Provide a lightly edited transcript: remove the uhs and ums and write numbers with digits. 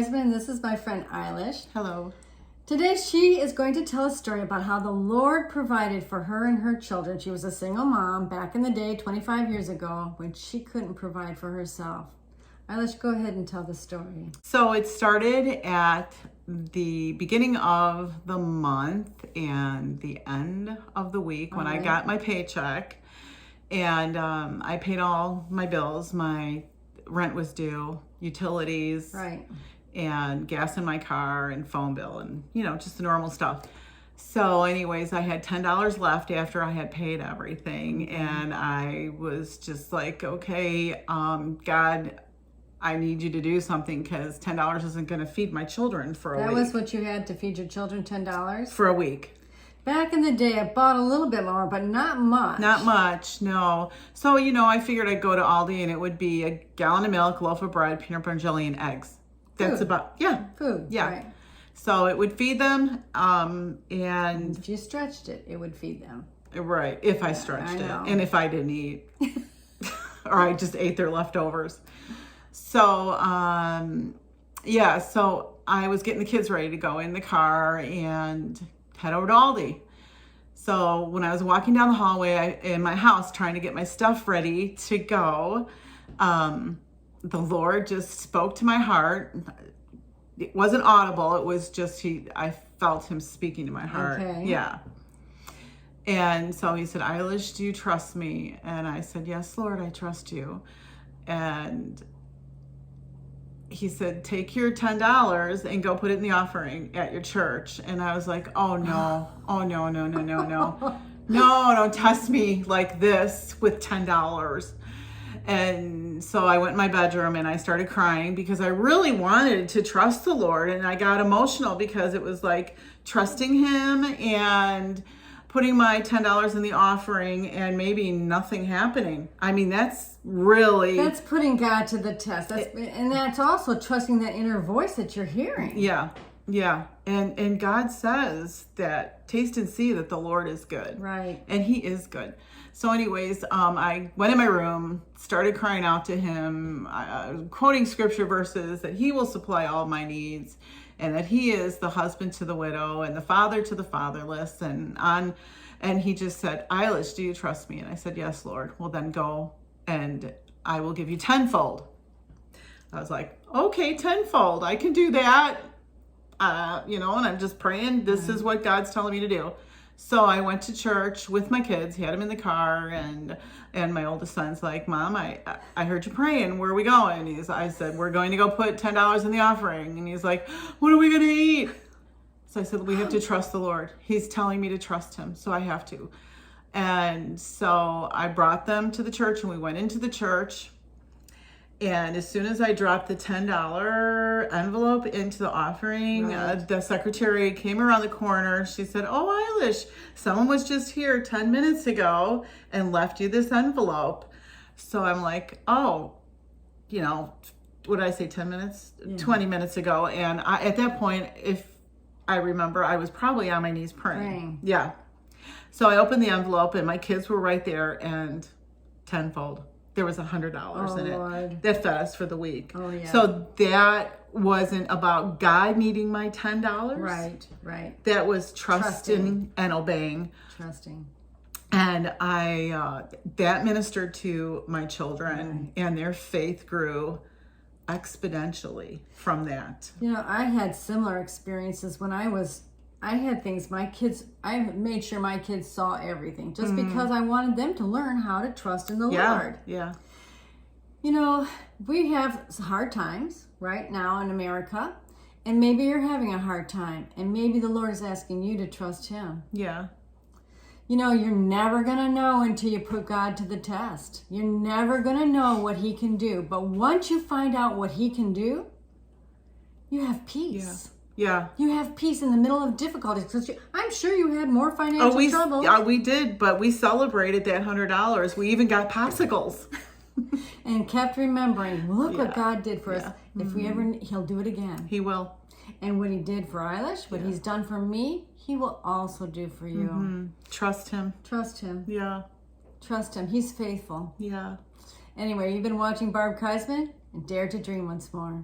Keisman, and this is my friend Eilish. Hello. Today she is going to tell a story about how the Lord provided for her and her children. She was a single mom back in the day, 25 years ago, when she couldn't provide for herself. Eilish, go ahead and tell the story. So it started at the beginning of the month and the end of the week when I got my paycheck, and I paid all my bills. My rent was due, utilities, Right, and gas in my car and phone bill and, just the normal stuff. So anyways, I had $10 left after I had paid everything. And I was just like, okay, God, I need you to do something because $10 isn't going to feed my children for a week. that was what you had to feed your children, $10? For a week. Back in the day, I bought a little bit more, but not much. Not much, no. So, I figured I'd go to Aldi and it would be a gallon of milk, loaf of bread, peanut butter and jelly, and eggs. That's Food. about, yeah. Food, Yeah. right. So it would feed them, and If you stretched it, it would feed them. right, if I stretched it, know. and if I didn't eat, or I just ate their leftovers. So, so I was getting the kids ready to go in the car and head over to Aldi. So when I was walking down the hallway in my house trying to get my stuff ready to go, the Lord just spoke to my heart. It wasn't audible. It was just I felt him speaking to my heart. Okay. Yeah. And so he said, Eilish, do you trust me? And I said, yes, Lord, I trust you. And he said, take your $10 and go put it in the offering at your church. And I was like, oh no, no. No, don't test me like this with $10. And so I went in my bedroom and I started crying because I really wanted to trust the Lord. And I got emotional because it was like trusting him and putting my $10 in the offering and maybe nothing happening. I mean, that's putting God to the test. And that's also trusting that inner voice that you're hearing. Yeah. And God says that taste and see that the Lord is good. Right. And he is good. So anyways, I went in my room, started crying out to him, quoting scripture verses that he will supply all my needs, and that he is the husband to the widow and the father to the fatherless. And he just said, Eilish, do you trust me? And I said, yes, Lord. Well, then go and I will give you tenfold. I was like, okay, tenfold. I can do that. And I'm just praying. This is what God's telling me to do. So I went to church with my kids, had them in the car, and my oldest son's like, Mom, I heard you praying. Where are we going? I said, we're going to go put $10 in the offering. And he's like, what are we going to eat? So I said, we have to trust the Lord. He's telling me to trust him, so I have to. And so I brought them to the church, and we went into the church. And as soon as I dropped the $10 envelope into the offering, the secretary came around the corner. She said, oh, Eilish, someone was just here 10 minutes ago and left you this envelope. So I'm like, oh, what did I say, 10 minutes? Yeah. 20 minutes ago. And at that point, if I remember, I was probably on my knees praying. Yeah. So I opened the envelope and my kids were right there, and tenfold. There was $100 in it. Lord. That fed us for the week. Oh, yeah. So that wasn't about God needing my $10. Right. That was trusting and obeying. Trusting. And that ministered to my children, and their faith grew exponentially from that. I had similar experiences when I had things, I made sure my kids saw everything just because I wanted them to learn how to trust in the Lord. Yeah. We have hard times right now in America, and maybe you're having a hard time, and maybe the Lord is asking you to trust him. Yeah. You're never going to know until you put God to the test. You're never going to know what he can do. But once you find out what he can do, you have peace. Yeah. You have peace in the middle of difficulties. Because I'm sure you had more financial trouble. Yeah, we did, but we celebrated that $100. We even got popsicles. And kept remembering, look what God did for us. If we ever, he'll do it again. He will. And what he did for Eilish, what he's done for me, he will also do for you. Trust him. Trust him. Yeah. Trust him. He's faithful. Yeah. Anyway, you've been watching Barb Keisman, and Dare to Dream once more.